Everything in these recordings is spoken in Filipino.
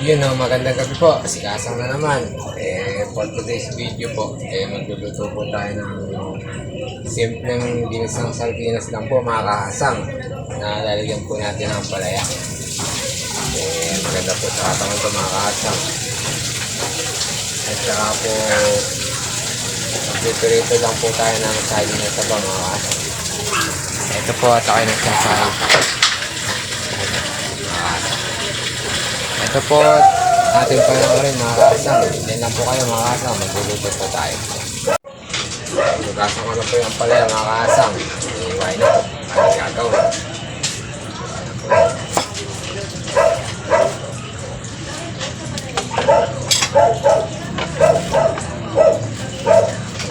Yun o, magandang gabi po. Sikasang na naman. For today's video po, magluluto po tayo ng simpleng ginisang sardinas lang po, mga kahasang, na lalagyan po natin ng palaya. Maganda po sa katawan ito, mga kahasang. At saka po, magpipirito lang po tayo ng saging na saba, mga kahasang. Ito po, at ako nagsasabi. Ito po, ating panoorin, mga kasang. Yan lang po kayo, mga kasang. Magluluto po tayo. Lugasan ko na po yung palaya, mga kasang. Iwain na po. Ano gagawin?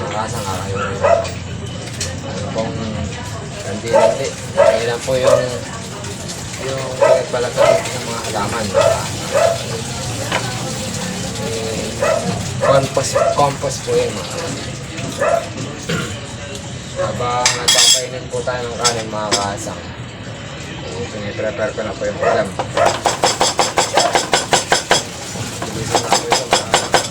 Mga kasang, kakayo na yun. Ano pong landi-landi. Yan lang po yung pinagbalagay sa mga halaman. Compost po yun. Habang nagpapainit po tayo ng kanin, mga kasang, piniprepare ko na po yung ulam. Bilisan na po ito, mga kasang.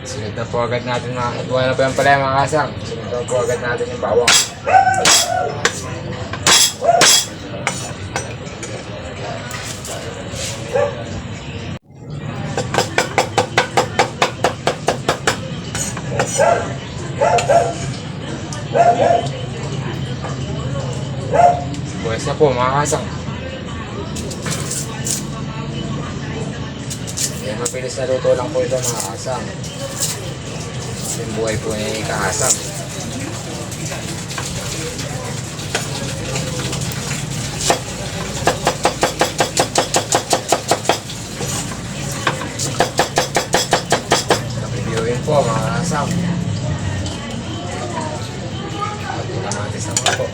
Sunod na po agad natin na po yung palaya, mga kasang. Sunod na po agad natin yung bawang. Buwes na po, mga kasang. Mabilis na luto lang po ito, mga kasang. Yung buhay po ni kahasang. Napibiyoin po, mga kasang. Pagkakamatis naman po.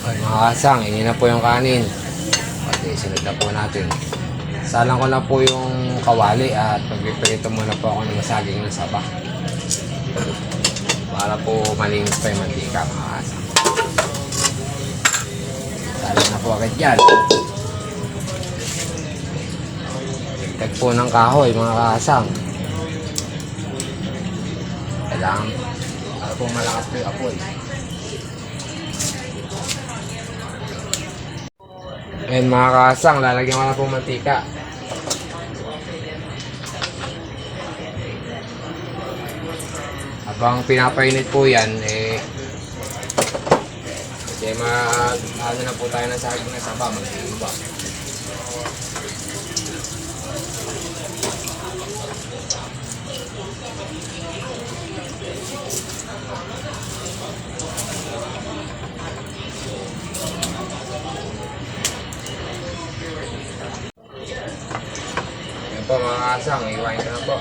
Ay, mga kasang, ini na po yung kanin. Okay, sunod na po natin. Salang ko lang po yung kawali at pagpipirito muna po ako ng saging na saba. Para po malinis pa yung mantika, mga kasang. Salang na po agad yan. Dagdag po ng kahoy, mga kasang. Kailangan para po malakas po yung apoy. Ayan, mga kasang, lalagyan ko na po mantika. Habang pinapainit po yan, ano na po tayo ng saging na saba, mag-iiba. Yan po, mga kasang, iwain ko na po.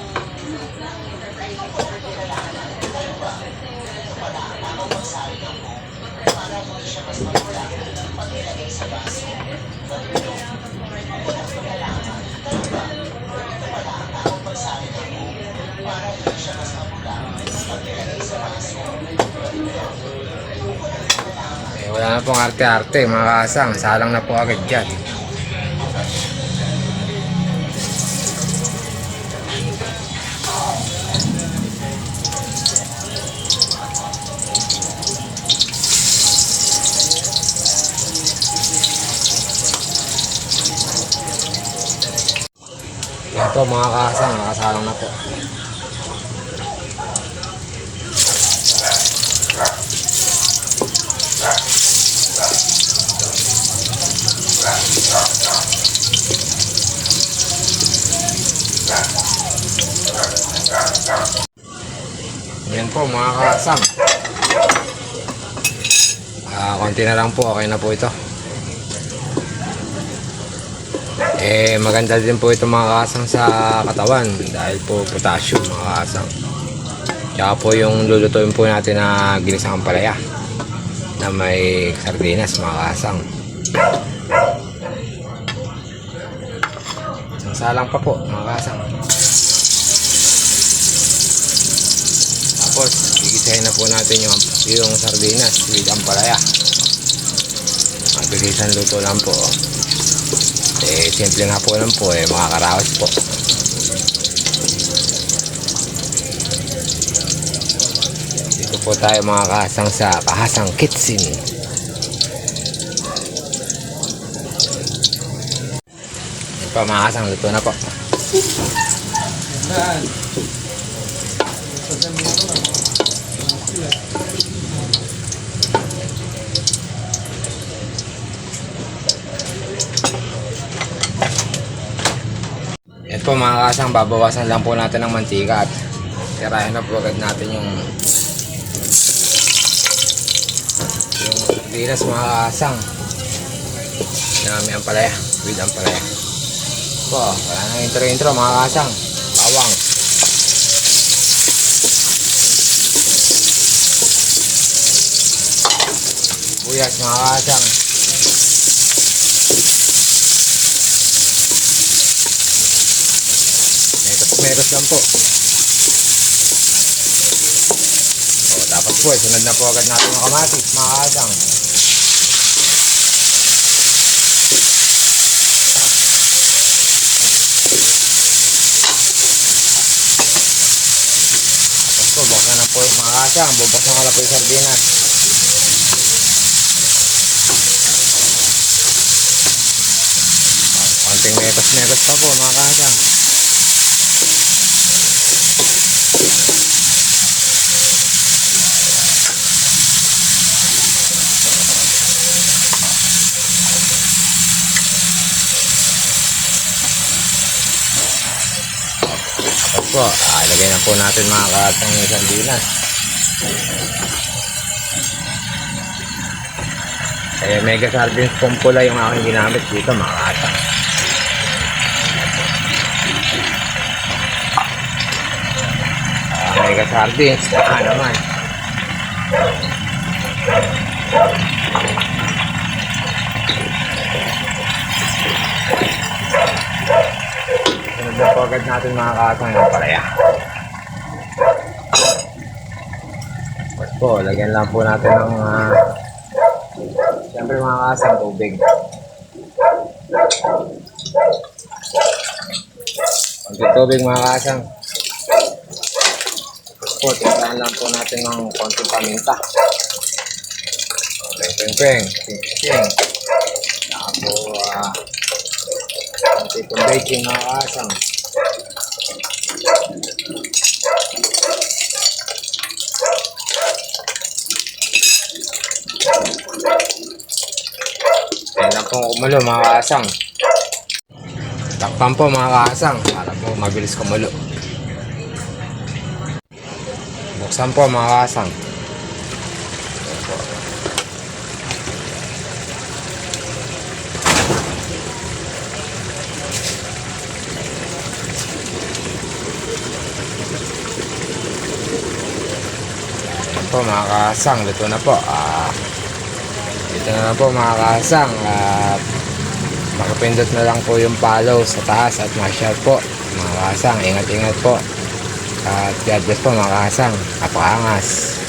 Wala na pong arte-arte, mga kasang. Salang na po agad dyan. Yan po, mga kasang, nakasalang na po. Yan po mga kasang. Konti na lang po, okay na po ito. Maganda din po ito mga kasang sa katawan dahil po potassium mga kasang. Tsaka po yung lulutuin po natin na ginisang ampalaya na may sardinas mga kasang. Salang pa po mga kasang. Tapos gigisahin na po natin yung sardinas with ampalaya. Mabilisan luto lang po. Simple nga po lang po mga karaos po. Dito po tayo mga kasang sa Kahasang Kitchen. Yan po mga kasang, luto na po. Yan po mga kasang, babawasan lang po natin ng mantika at tirahin na po agad natin yung sardinas mga kasang na may ampalaya, with ampalaya po. Wala nang intro mga kasang. Bawang, buyas mga kasang, meros lang po. Tapos po sunod na po agad natin yung kamatis mga kasang. Tapos po buksan na po yung mga kasang, bubuksan ko na po yung sardinas. Konting meros pa po mga kasang. Tapos po, ilagay na po natin mga kasang yung sardinas. Mega sardines pong pula yung aking ginamit dito mga kasang. Mega sardines, naman. Sunod na po agad natin mga kasang yung palaya. Tapos po, lagyan lang po natin ng siyempre mga kasang tubig. Konti tubig mga kasang. Tapos po, tirahan lang po natin ng konting paminta. Peng. Tapos konti pong baking mga kasang. Yan lang pong kumulo mga kasang. Takpan po mga kasang para po mabilis kumulo. Buksan po mga kasang. Yan po mga kasang, luto na po. Dito na lang po mga kasang. Makapindot na lang po yung follow sa taas at ma-share po mga kasang. Ingat po. At God bless po mga kasang. Napakaangas.